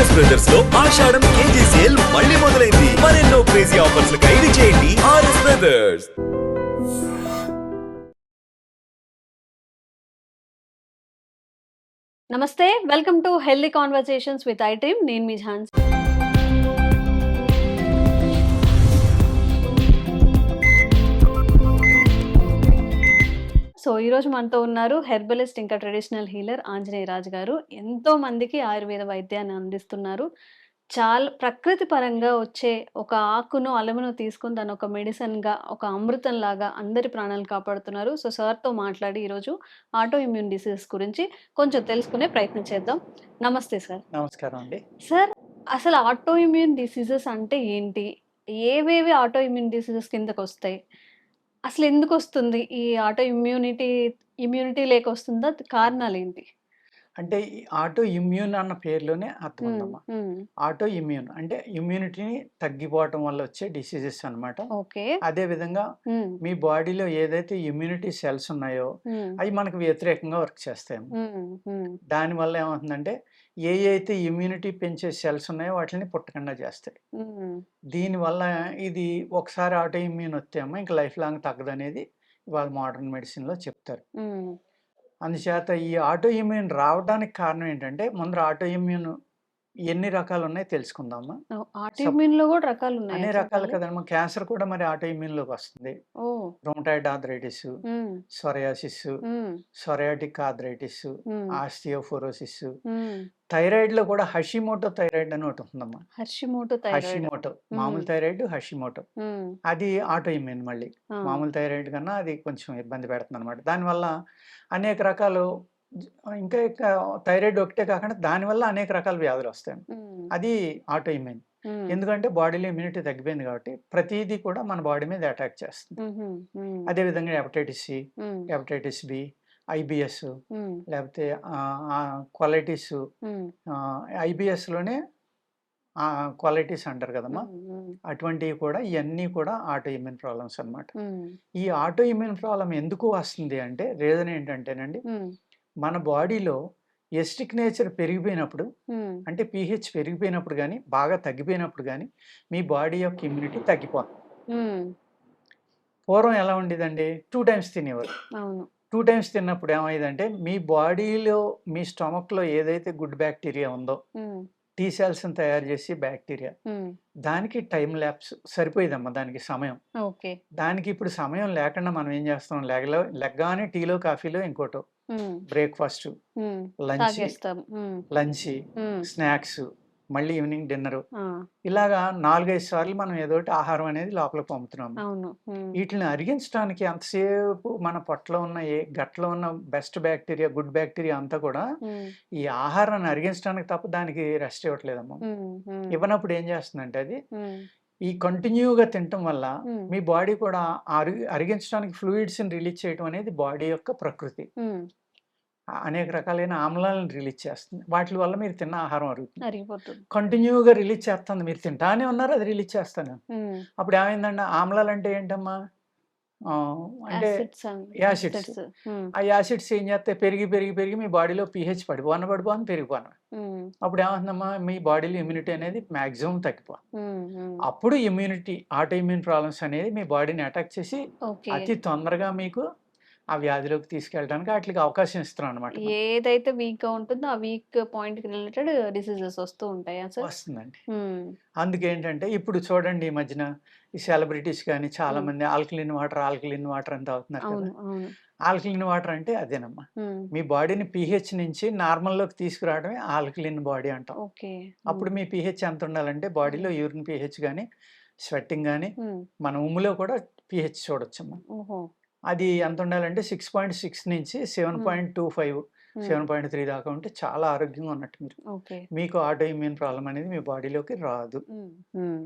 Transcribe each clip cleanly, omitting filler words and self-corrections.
RS brothers లో ఆషాఢం KG sale మళ్ళీ మొదలైంది. మరెన్నో క్రేజీ ఆఫర్స్ ఖైదీ చేయండి ఆర్ఎస్ బ్రదర్స్. నమస్తే, welcome to healthy conversations with I team. నేను మీ ఝాన్సీ. సో ఈరోజు మనతో ఉన్నారు హెర్బలిస్ట్ ఇంకా ట్రెడిషనల్ హీలర్ ఆంజనేయ రాజు గారు. ఎంతో మందికి ఆయుర్వేద వైద్యాన్ని అందిస్తున్నారు. చాలా ప్రకృతి పరంగా వచ్చే ఒక ఆకును అలమును తీసుకుని దాన్ని ఒక మెడిసిన్గా, ఒక అమృతం లాగా అందరి ప్రాణాలు కాపాడుతున్నారు. సో సార్తో మాట్లాడి ఈరోజు ఆటో ఇమ్యూన్ డిసీజెస్ గురించి కొంచెం తెలుసుకునే ప్రయత్నం చేద్దాం. నమస్తే సార్. నమస్కారం అండి. సార్, అసలు ఆటో ఇమ్యూన్ డిసీజెస్ అంటే ఏంటి? ఏవేవి ఆటో ఇమ్యూన్ డిసీజెస్ కిందకి వస్తాయి? అసలు ఎందుకు వస్తుంది ఈ ఆటో ఇమ్యూనిటీ లేక వస్తుందా? కారణాలు ఏంటి? అంటే ఈ ఆటో ఇమ్యూన్ అన్న పేరులోనే అర్థం హ్మ్. ఉందమ్మా. హ్మ్. ఆటో ఇమ్యూన్ అంటే ఇమ్యూనిటీని తగ్గిపోవటం వల్ల వచ్చే డిసీజెస్ అన్నమాట. ఓకే. అదే విధంగా హ్మ్. మీ బాడీలో ఏదైతే ఇమ్యూనిటీ సెల్స్ ఉన్నాయో హ్మ్. అవి మనకు వ్యతిరేకంగా వర్క్ చేస్తాయమ్మా. హ్మ్. హ్మ్. దానివల్ల ఏమవుతుందంటే అయితే ఇమ్యూనిటీ పెంచే సెల్స్ ఉన్నాయో వాటిని పుట్టకుండా చేస్తాయి. హ్మ్. దీనివల్ల ఇది ఒకసారి ఆటో ఇమ్యూన్ వస్తే అమ్మా ఇంకా లైఫ్ లాంగ్ తగ్గదనేది ఇవాళ మోడర్న్ మెడిసిన్‌లో చెప్తారు. హ్మ్. అందుచేత ఈ ఆటో ఇమ్యూన్ రావడానికి కారణం ఏంటంటే, ముందర ఆటో ఇమ్యూన్ ఎన్ని రకాలున్నాయో తెలుసుకుందామా? ఆటో సప్ ఇమ్యూన్‌లో కూడా రకాలున్నాయా అన్ని రకాలు చెప్పండి? కదమ్మా. క్యాన్సర్ కూడా మరి ఆటో ఇమ్యూన్‌లోకి వస్తుంది. ఓహ్! రొమటాయిడ్ ఆర్థరైటిసు, హ్మ్. సోరియాసిస్సు, హ్మ్. సోరియాటిక్ ఆర్థరైటిసు, హ్మ్. ఆస్టియోపోరోసిస్సు, హ్మ్. థైరాయిడ్‌లో కూడా హషిమోటో థైరాయిడ్ అని ఒకటి ఉందమ్మా. Hashimoto thyroid. హషిమోటో హ్మ్. మామూలు థైరాయిడ్, హషిమోటో. హ్మ్. అది ఆటో ఇమ్యూన్ మళ్ళీ. ఆ! మామూలు థైరాయిడ్ కన్నా అది కొంచెం ఇబ్బంది పెడుతుందనమాట. దానివల్ల అనేక రకాలు జ ఇంకా థైరాయిడ్ ఒకటే కాకుండా దానివల్ల అనేక రకాల వ్యాధులొస్తాయండి. హ్మ్. అది ఆటో ఇమ్యూన్. హ్మ్. ఎందుకంటే బాడీలో ఇమ్యూనిటీ తగ్గిపోయింది కాబట్టి ప్రతీదీ కూడా మన బాడీ మీద అటాక్ చేస్తుంది. హుహు. హ్మ్. అదే విధంగా హెపటైటిస్ సి, హ్మ్. హెపటైటిస్ బి, ఐబీఎస్ హ్మ్. లేకపోతే కొలైటిస్, హ్మ్. ఐబీఎస్‌లోనే కొలైటిస్ అంటారు కదమ్మా! హ్మ్. హ్మ్. అటువంటివి కూడా ఇయన్నీ కూడా ఆటో ఇమ్యూన్ ప్రాబ్లమ్స్ అన్నమాట. హ్మ్. ఈ ఆటో ఇమ్యూన్ ప్రాబ్లమ్ ఎందుకు వస్తుంది అంటే రీజన్ ఏంటంటేనండి, హ్మ్. మన బాడీలో ఎసిడిక్ నేచర్ పెరిగిపోయినప్పుడు, హ్మ్. అంటే పీహెచ్ పెరిగిపోయినప్పుడు గాని, బాగా తగ్గిపోయినప్పుడు గాని, మీ బాడీ యొక్క ఇమ్యూనిటీ తగ్గిపోతుంది. హ్మ్. పూర్వం ఎలా ఉండేదండి? 2 టైమ్స్ తినేవారు. అవును. 2 టైమ్స్ తిన్నప్పుడు ఏమయ్యేదంటే, మీ బాడీలో మీ స్టొమక్‌లో ఏదైతే గుడ్ బాక్టీరియా ఉందో, హ్మ్. టీ సెల్స్‌ని తయారు చేసి బాక్టీరియా, హ్మ్. దానికి టైమ్ ల్యాప్స్ సరిపోయేదమ్మా దానికి సమయం. ఓకే. దానికి ఇప్పుడు సమయం లేకుండా మనం ఏం చేస్తాం, లెగ్గానే టీలో, కాఫీలో ఇంకోటో హ్మ్. బ్రేక్‌ఫాస్టు, హ్మ్. లంచి, తాగేస్తాం. హ్మ్. లంచి, హ్మ్. స్నాక్సు, మళ్ళీ ఈవినింగ్ డిన్నరు. ఆ! ఇలాగా 4, 5 సార్లు మనం ఏదోటి ఆహారం అనేది లోపలికి పంపుతున్నాం. అవును. హ్మ్. ఈటిలిని అరిగించడానికి ఎంతసేపు మన పొట్టలో ఉన్న గట్‌లో ఉన్న బెస్ట్ బాక్టీరియా, గుడ్ బాక్టీరియా అంతా కూడా హ్మ్. ఈ ఆహారాన్ని అరిగించడానికి తప్ప దానికి రెస్ట్ ఇవ్వట్లేదమ్మా. హ్మ్. హ్మ్. ఇవ్వనప్పుడు ఏం చేస్తుందంటే అది, హ్మ్. ఈ కంటిన్యూగా తినటం వల్ల హ్మ్. మీ బాడీ కూడా అరిగించడానికి ఫ్లూయిడ్స్‌ని రిలీజ్ చేయడం అనేది బాడీ యొక్క ప్రకృతి. హ్మ్. అనేక రకాలైన ఆమ్లాలను రిలీజ్ చేస్తుంది. వాటిల వల్ల మీరు తిన్న ఆహారం అరుగుతుంది. అరిగిపోతుంది. కంటిన్యూగా రిలీజ్ చేస్తుంది. మీరు తింటానే ఉన్నారు, అది రిలీజ్ చేస్తానే ఉంది. హ్మ్. అప్పుడు ఏమైందండి, ఆమ్లాలంటే ఏంటమ్మా? అంటే యాసిడ్స్ అండ్ యాసిడ్స్. ఎస్టర్స్. హ్మ్. ఆ యాసిడ్స్ ఏం చేస్తాయి, పెరిగి, పెరిగి, పెరిగి మీ బాడీలో పీహెచ్ పడిపోను, పెరిగిపోను. హ్మ్. అప్పుడు ఏమవుతుందమ్మా, మీ బాడీలో ఇమ్యూనిటీ అనేది మాక్సిమం తగ్గిపోతుంది. హ్మ్. హ్మ్. అప్పుడు ఆటో ఇమ్యూన్ ప్రాబ్లమ్స్ అనేది మీ బాడీని అటాక్ చేసి ఓకే. అతి తొందరగా మీకు ఆ వ్యాధిలోకి తీసుకెళ్ళడానికి ఆటిలకి అవకాశం ఇస్తున్నామనమాట మనం. ఏదైతే వీక్‌గా ఉంటుందో ఆ వీక్ పాయింట్‌కి రిలేటెడ్ డిసీజెస్ వస్తూ ఉంటాయా సార్? వస్తుందండి. హ్మ్. అందుకేంటంటే ఇప్పుడు చూడండి ఈ మధ్యన ఈ సెలబ్రిటీస్ గాని హ్మ్. చాలామంది ఆల్కలీన్ వాటర్ అని తాగుతున్నారు కదా! అవును. అవును. ఆల్కలీన్ వాటర్ అంటే అదేనమ్మా. హ్మ్. మీ బాడీని పీహెచ్ నుంచి నార్మల్‌లోకి తీసుకురావడమే ఆల్కలీన్ బాడీ అంటాం. ఓకే. అప్పుడు హ్మ్. మీ పీహెచ్ ఎంత ఉండాలంటే బాడీలో హ్మ్. యూరిన్ పీహెచ్ గాని, స్వెట్టింగ్ గాని, హ్మ్. మన ఉమ్ములో కూడా పీహెచ్ చూడొచ్చమ్మా. ఓహో! అది ఎంత ఉండాలంటే 6.6 నుంచి హ్మ్. 7.25, హ్మ్. 7.3 దాకా ఉంటే చాలా ఆరోగ్యంగా ఉన్నట్టు మీరు. ఓకే. మీకు ఆటో ఇమ్యూన్ ప్రాబ్లమ్ అనేది మీ బాడీలోకి రాదు. హ్మ్. హ్మ్.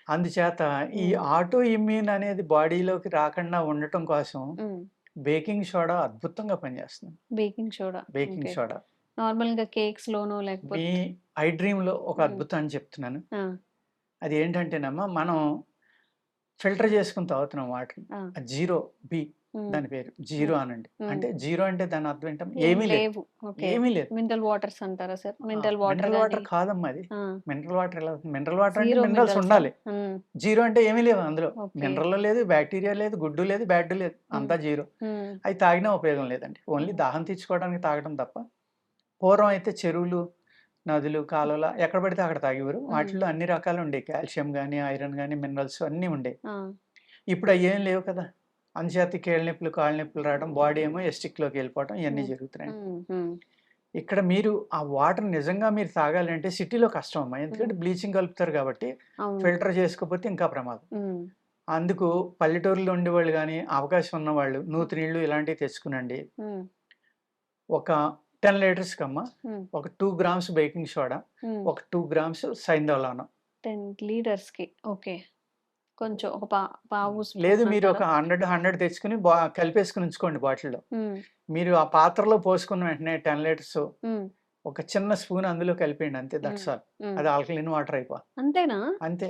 అందుచేత ఈ హ్మ్. ఆటో ఇమ్యూన్ అనేది బాడీలోకి రాకుండా ఉండటం కోసం హ్మ్. బేకింగ్ సోడా అద్భుతంగా పనిచేస్తుంది. Baking soda. Baking okay. Soda. నార్మల్‌గా కేక్స్‌లోనో మీ లేకపోతే ఐ డ్రీమ్‌లో ఒక హ్మ్. అద్భుతాన్ని చెప్తున్నాను. ఆ! అది ఏంటంటేనమ్మా, మనం ఫిల్టర్ చేసుకొని తాగుతున్నాం వాటర్‌ని. ఆ! Zero B. దాని పేరు జీరో అనండి. అంటే జీరో అంటే దాని అర్థం ఏంటమ్మా? ఏం ఏమీ లేదు, లేవు. ఓకే. ఏమీ లేదు. మినరల్ వాటర్స్ అంటారా sir? Mineral water mineral water గాని కాదమ్మా అది. ఆ! మినరల్ వాటర్ ఎలా అవుతుంది? మినరల్ వాటర్ అంటే జీరో మినరల్స్ మినరల్సా? ఉండాలి. హ్మ్. జీరో అంటే ఏమీ లేవు అందులో. ఓకే. మినరల్ లేదు, బ్యాక్టీరియా లేదు, గుడ్డు లేదు, బ్యాడ్ లేదు. అంతా జీరో. హ్మ్. అయి తాగినా ఉపయోగం లేదండి. ఓన్లీ దాహం తీర్చుకోవడానికి తాగడం తప్ప. పూర్వం అయితే చెరువులు, నదులు, కాలువల ఎక్కడ పడితే అక్కడ తాగేవారు. వాటిల్లో అన్ని రకాలు ఉండేవి. కాల్షియం గాని, ఐరన్ గాని, మినరల్స్ అన్నీ ఉండేవి. ఆ! ఇప్పుడు అయ్యేం లేవు కదా! అందుచేత కీళ్ళ నొప్పులు, కాళ్ళ నొప్పులు రావడం, బాడీ ఏమో ఎస్టిక్‌లోకి వెళ్ళిపోవడం ఇయన్నీ హ్మ్. జరుగుతున్నాయి. హ్మ్. ఇక్కడ మీరు ఆ వాటర్ నిజంగా మీరు తాగాలంటే సిటీలో కష్టం అమ్మా. ఎందుకంటే బ్లీచింగ్ కలుపుతారు కాబట్టి అవును. ఫిల్టర్ చేసుకోకపోతే ఇంకా ప్రమాదం. హ్మ్. అందుకు పల్లెటూరులో ఉండేవాళ్ళు గాని, అవకాశం ఉన్నవాళ్ళు నూతి నీళ్ళు ఇలాంటివి తెచ్చుకునండి. హ్మ్. ఒక 10 లీటర్స్‌కమ్మా హ్మ్. ఒక 2 గ్రామ్స్ బేకింగ్ సోడా, హ్మ్. ఒక 2 గ్రామ్స్ సైంధవ 10 లీటర్స్‌కి. ఓకే. కొంచెం ఒక పావు లేదు, స్పూన్ మీరు అంటారా? ఒక 100 తెచ్చుకొని కలిపేసుకొని ఉంచుకోండి బాటిల్‌లో. హ్మ్. మీరు ఆ పాత్రలో పోసుకున్న వెంటనే 10 లీటర్స్ హ్మ్. ఒక చిన్న స్పూన్ అందులో కలిపేయండి అంతే. హ్మ్. That's all. హ్మ్. అది ఆల్కలీన్ వాటర్ అయిపోతుంది. అంతేనా? అంతే.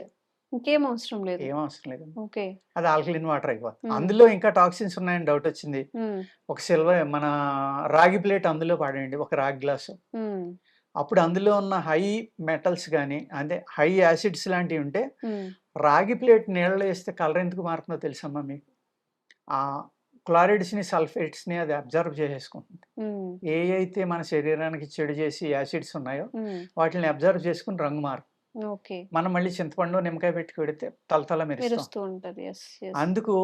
ఇంకేం అవసరం లేదు. ఏం అవసరం లేదండి. ఓకే. అది ఆల్కలీన్ వాటర్ అయిపోతుంది. హ్మ్. అందులో ఇంకా టాక్సిన్స్ ఉన్నాయని డౌట్ వచ్చింది. హ్మ్. ఒక సిల్వర్ మన రాగి ప్లేట్ అందులో పడేయండి. ఒక రాగి గ్లాసు. హ్మ్. అప్పుడు అందులో ఉన్న హై మెటల్స్ గాని, అంటే హై యాసిడ్స్ లాంటివి ఉంటే హ్మ్. రాగి ప్లేట్ నీళ్ళలో ఏస్తే కలర్ ఎందుకు మారుతుందో తెలుసమ్మా మీకు? ఆ క్లోరైడ్స్‌ని, సల్ఫేట్స్‌ని అది అబ్జర్వ్ చేసేసుకుంటుంది. హ్మ్. ఏయైతే మన శరీరానికి చెడు చేసి యాసిడ్స్ ఉన్నాయో హ్మ్. వాటిని అబ్జర్వ్ చేసుకొని రంగు మారుతుంది. ఓకే. మనం మళ్ళీ చింతపండు, నిమ్మకాయ పెట్టి కొడితే తళతళ మెరుస్తాం. మెరుస్తూ ఉంటది. యెస్. యెస్. అందుకు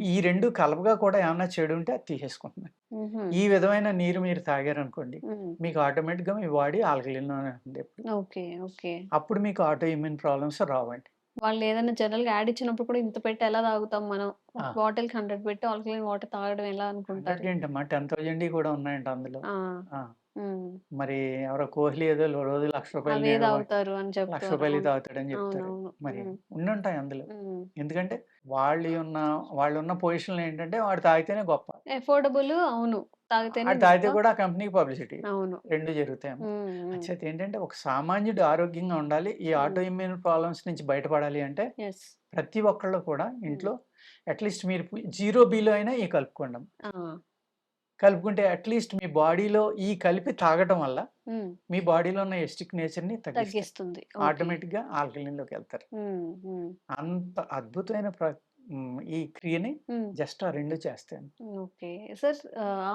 ఈ 2 కలపగా కూడా ఏమన్నా చెడు ఉంటే అది తీసేసుకుంటుంది. హుహు. ఈ విధమైన నీరు మీరు తాగారనుకోండి, హ్మ్. మీకు ఆటోమేటిక్‌గా మీ బాడీ ఆల్కలీన్‌లోనే ఉంటుంది ఎప్పుడు. ఓకే. ఓకే. అప్పుడు మీకు ఆటో ఇమ్యూన్ ప్రాబ్లమ్స్ రావండి. వాళ్ళేదైనా జనరల్‌గా యాడ్ ఇచ్చినప్పుడు కూడా ఇంత పెట్టి ఎలా తాగుతాం మనం? ఒక ఆ! బాటిల్‌కి 100 పెట్టి ఆల్కలైన్ వాటర్ తాగడం ఎలా అనుకుంటారు? 100 ఏంటమ్మా 10,000 కూడా ఉన్నాయంట అందులో. ఆ! ఆ! హ్మ్. మరి ఎవరో కోహ్లీ ఏదో రోజు ₹1,00,000 అవే నీళ్ళు తాగుతారు అని చెప్తారు. ₹1,00,000 అవును. తాగుతాడని చెప్తారు. అవునవును. మరి హ్మ్. ఉండుంటాయి అందులో. హ్మ్. ఎందుకంటే వాళ్ళున్న పొజిషన్‌లో ఏంటంటే వాడు తాగితేనే గొప్ప. ఎఫోర్డబుల్ అవును. తాగితేనే ఆడు గొప్ప. తాగితే కూడా ఆ కంపెనీకి పబ్లిసిటీ. అవును. 2 జరుగుతాయమ్మా. హ్మ్. హ్మ్. అంచేత ఏంటంటే ఒక సామాన్యుడు ఆరోగ్యంగా ఉండాలి. ఈ హ్మ్. ఆటో ఇమ్యూన్ ప్రాబ్లమ్స్ నుంచి బయటపడాలి అంటే యెస్. ప్రతి ఒక్కళ్ళు కూడా హ్మ్. ఇంట్లో అట్‌లీస్ట్ మీరు 0 అయినా ఈ కలుపుకోండి. ఆ! కలుపుకుంటే అట్‌లీస్ట్ మీ బాడీలో ఈ కలిపి తాగటం వల్ల హ్మ్. మీ బాడీలో ఉన్న ఎసిటిక్ నేచర్‌ని తగ్గిస్తాయి. తగ్గిస్తుంది. ఓకే. ఆటోమేటిక్‌గా ఆల్కలీన్‌లోకెళ్తారు. హ్మ్. హ్మ్. అంత అద్భుతమైన ఈ క్రియని హ్మ్. జస్ట్ ఆ 2 చేస్తాయండి. ఓకే. సార్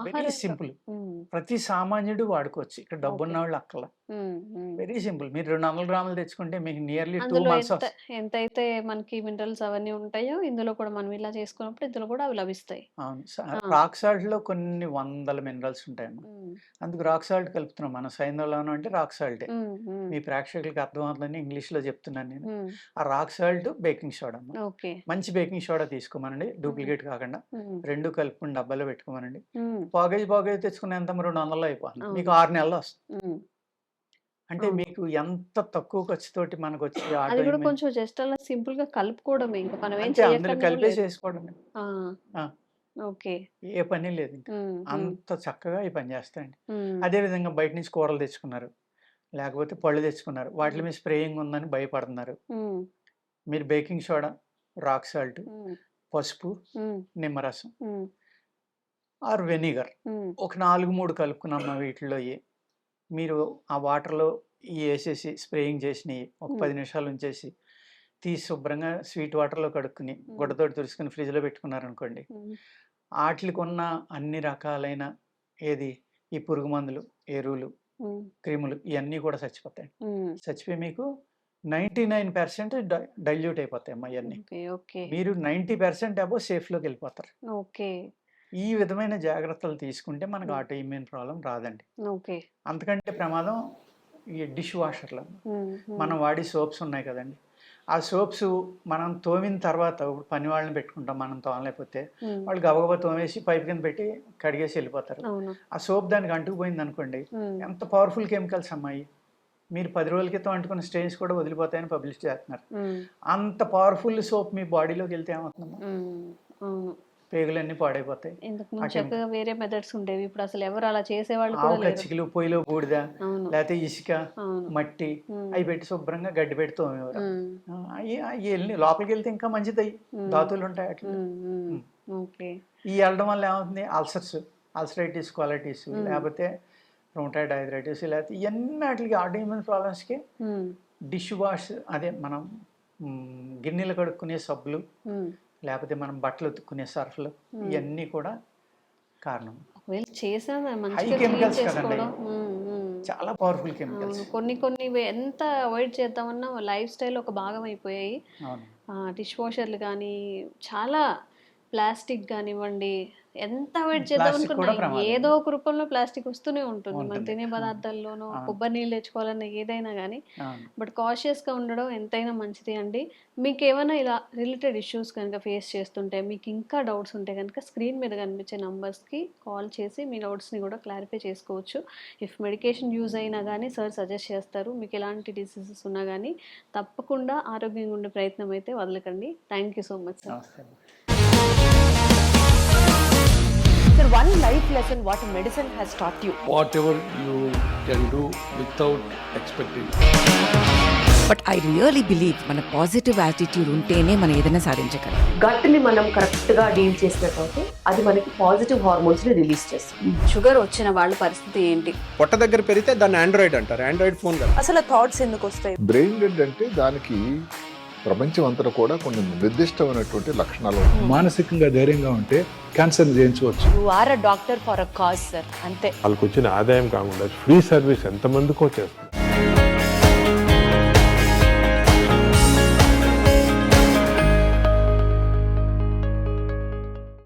వెరీ ఆహారంలో సింపుల్. హ్మ్. ప్రతి సామాన్యుడు వాడుకోవచ్చు. ఇక్కడ ఓకే. డబ్బున్నోళ్ళు అక్కర్ల. హ్మ్. హ్మ్. Very simple. మీరు 200 గ్రాములు తెచ్చుకుంటే మీకు నియర్లీ 2 అందులో మంత్స్ ఎంతైతే మనకి మినరల్స్ అవన్నీ ఉంటాయో, ఇందులో కూడా మనం ఇలా చేసుకున్నప్పుడు ఇందులో కూడా అవి లభిస్తాయి. అవును. ఆ! రాక్ సాల్ట్‌లో కొన్ని వందల మినరల్స్ ఉంటాయమ్మా. హ్మ్. అందుకు రాక్ సాల్ట్ కలుపుతున్నాం. మనం సైంధవంలో అంటే రాక్ సాల్టే. హ్మ్. హ్మ్. మీ ప్రేక్షకులకి అర్థమవుతుందని ఇంగ్లీష్‌లో చెప్తున్నాను నేను. హ్మ్. ఆ రాక్ సాల్ట్, బేకింగ్ సోడా అమ్మ. ఓకే. మంచి బేకింగ్ సోడా తీసుకోమనండి. హ్మ్. డూప్లికేట్ కాకుండా. హ్మ్. 2 కలుపుకొని డబ్బాలో పెట్టుకోమనండి. హ్మ్. పావుకేజీ తెచ్చుకున్న ఎంతమ్మా 200లో అయిపోతుంది. అవును. మీకు 6 నెలల్లో వస్తుంది. హ్మ్. అంటే అవును. మీకు ఎంత తక్కువ ఖర్చుతోటి మనకొచ్చే అది ఆటో కూడా ఇమ్యూన్ కొంచెం జస్ట్ అలా సింపుల్‌గా కలుపుకోవడమే. ఇంక మనం ఏం అంతే అందులో చెయ్యక్కర్ని కూడా కలిపేసి లేదు. ఏసుకోవడమే. ఆ! ఆ! ఓకే. ఏ పని లేదింక. హ్మ్. హ్మ్. అంత చక్కగా ఈ పని చేస్తాయండి. హ్మ్. అదే విధంగా బయట నుంచి కూరలు తెచ్చుకున్నారు. లేకపోతే పళ్ళు తెచ్చుకున్నారు. వాటిల హ్మ్. మీద స్ప్రేయింగ్ ఉందని భయపడుతున్నారు. హ్మ్. మీరు బేకింగ్ సోడా, రాక్ సాల్ట్, హ్మ్. పసుపు, హ్మ్. నిమ్మరసం హ్మ్. ఆర్ వెనిగర్ హ్మ్. ఒక 4, 3 కలుపుకున్నామా వీటిల్లో మీరు ఆ వాటర్‌లో ఇయేసేసి స్ప్రేయింగ్ చేసినయి ఒక హ్మ్. 10 నిమిషాలు ఉంచేసి, తీసి శుభ్రంగా స్వీట్ వాటర్‌లో కడుక్కొని, హ్మ్. గుడ్డతోటి తుడుచుకొని ఫ్రిడ్జ్‌లో పెట్టుకున్నారనుకోండి. హ్మ్. ఆటిలికున్న అన్ని రకాలైన ఏది ఈ పురుగు మందులు, ఎరువులు, హ్మ్. క్రిములు ఇయన్నీ కూడా చచ్చిపోతాయండి. హ్మ్. చచ్చిపోయి మీకు 99% డైల్యూట్ అయిపోతాయమ్మా ఇయన్నీ. ఓకే. ఓకే. మీరు 90% అబోవ్ సేఫ్‌లోకెళ్ళిపోతారు. ఓకే. ఈ విధమైన జాగ్రత్తలు తీసుకుంటే మనకు హ్మ్. ఆటో ఇమ్యూన్ ప్రాబ్లమ్ రాదండి. ఓకే. అంతకంటే ప్రమాదం ఈ డిష్ వాషర్‌లు. హ్మ్. హ్మ్. మనం వాడే సోప్స్ ఉన్నాయి కదండీ! ఆ సోప్సు మనం తోమిన తర్వాత ఇప్పుడు పని వాళ్ళని పెట్టుకుంటాం మనం తోమలేకపోతే. హ్మ్. వాళ్ళు గబగబా తోమేసి పైప్ కింద పెట్టి కడిగేసి ఎళ్ళిపోతారు. అవును. ఆ సోప్ దానికి అంటుకుపోయిందనుకోండి, హ్మ్. ఎంత పవర్‌ఫుల్ కెమికల్స్ అమ్మా అయి. మీరు 10 రోజుల క్రితం అంటుకున్న స్టెయిన్స్ కూడా వదిలిపోతాయని పబ్లిష్ చేస్తున్నారు. హ్మ్. అంత పవర్‌ఫుల్ సోప్ మీ బాడీలోకెళ్తే ఏమవుతుందమ్మా? హ్మ్. అవును. పేగులన్నీ పాడైపోతాయి. ఆ ఇంతకుముందు చక్కగా కెమికల్. వేరే మెథడ్స్ ఉండేవి. ఇప్పుడసలు ఎవరు అలా చేసేవాళ్ళు ఆవు కూడా లేరు. కచ్చికలు, పొయ్యిలో బూడిద, అవును. లేతే ఇసుక, అవును. మట్టి హ్మ్. అయి పెట్టి శుభ్రంగా గడ్డి పెట్టి తోమేవారు. హ్మ్. అయి అయి ఎళ్లి లోపలికెళ్తే ఇంకా మంచిదయి. హ్మ్. ధాతువులుంటాయి ఆటిల్లో. హ్మ్. హ్మ్. హ్మ్. ఓకే. ఈ వెళ్ళడం వల్ల ఏమవుతుంది, అల్సరైటిస్ కొలైటిస్, లేకపోతే రొమటాయిడ్ ఆర్థరైటిస్, లేకపోతే ఇవన్నిటికి ఆటోఇమ్యూన్ ప్రాబ్లమ్స్కి డిష్ వాష్, అదే మనం గిన్నెలు కడుక్కునే సబ్బులు, లేకపోతే మనం బట్టలు ఉతుక్కునే సర్ఫ్లు, ఇవన్నీ కూడా కారణం. ఒకవేళ చేసినా హై మంచిగా క్లీన్ కెమికల్స్ కదండి, చేసుకోవడం. చాలా పవర్ఫుల్ కెమికల్స్. కొన్ని ఎంత అవాయిడ్ చేద్దామన్నా లైఫ్ స్టైల్ ఒక భాగం అయిపోయాయి. అవును. డిష్ వాషర్లు కానీ, చాలా ప్లాస్టిక్ కానివ్వండి, ఎంత అవాయిడ్ చేద్దాం ప్లాస్టిక్ కూడా అనుకున్నా ప్రమాదం. ఏదో ఒక రూపంలో ప్లాస్టిక్ వస్తూనే ఉంటుంది. మనం ఉంటుంది. తినే పదార్థాల్లోనూ అవును. కొబ్బరి నీళ్ళు తెచ్చుకోవాలన్నా ఏదైనా కానీ. అవును. బట్ కాషియస్గా ఉండడం ఎంతైనా మంచిది అండి. మీకు ఏమైనా ఇలా రిలేటెడ్ ఇష్యూస్ కనుక ఫేస్ చేస్తుంటే, మీకు ఇంకా డౌట్స్ ఉంటే కనుక స్క్రీన్ మీద కనిపించే నంబర్స్కి కాల్ చేసి మీ డౌట్స్ని కూడా క్లారిఫై చేసుకోవచ్చు. ఇఫ్ మెడికేషన్ యూజ్ అయినా కానీ సార్ సజెస్ట్ చేస్తారు. మీకు ఎలాంటి డిసీజెస్ ఉన్నా కానీ తప్పకుండా ఆరోగ్యంగా ఉండే ప్రయత్నం అయితే వదలకండి. Thank you so much sir. నమస్తే. Sir, one life lesson what medicine has taught you. whatever you can do without expecting. But I really believe మన పాజిటివ్ యాటిట్యూడ్ ఉంటేనే మనం ఏదైనా సాధించగలం. గట్ని మనం కరెక్ట్గా డీల్ చేసినట్లయితే అది మనకి పాజిటివ్ హార్మోన్స్ని రిలీజ్ చేస్తుంది. షుగర్ వచ్చిన వాళ్ళ పరిస్థితి ఏంటి? పొట్ట దగ్గర పెరిగితే దాన్ని ఆండ్రాయిడ్ అంటారు, ఆండ్రాయిడ్ ఫోన్ కదా. అసలు థాట్స్ ఎందుకు వస్తాయి? బ్రెయిన్ డెడ్ అంటే దానికి ప్రపంచం అంతా కూడా కొన్ని నిర్దిష్టమైనటువంటి లక్షణాలు ఉంటాయి. మానసికంగా ధైర్యంగా ఉంటే క్యాన్సర్ జయించవచ్చు. You are a doctor for a cause sir, అంతే. వాళ్ళకి వచ్చిన ఆదాయం కాకుండా ఫ్రీ సర్వీస్ ఎంతమందికో చేస్తుంది.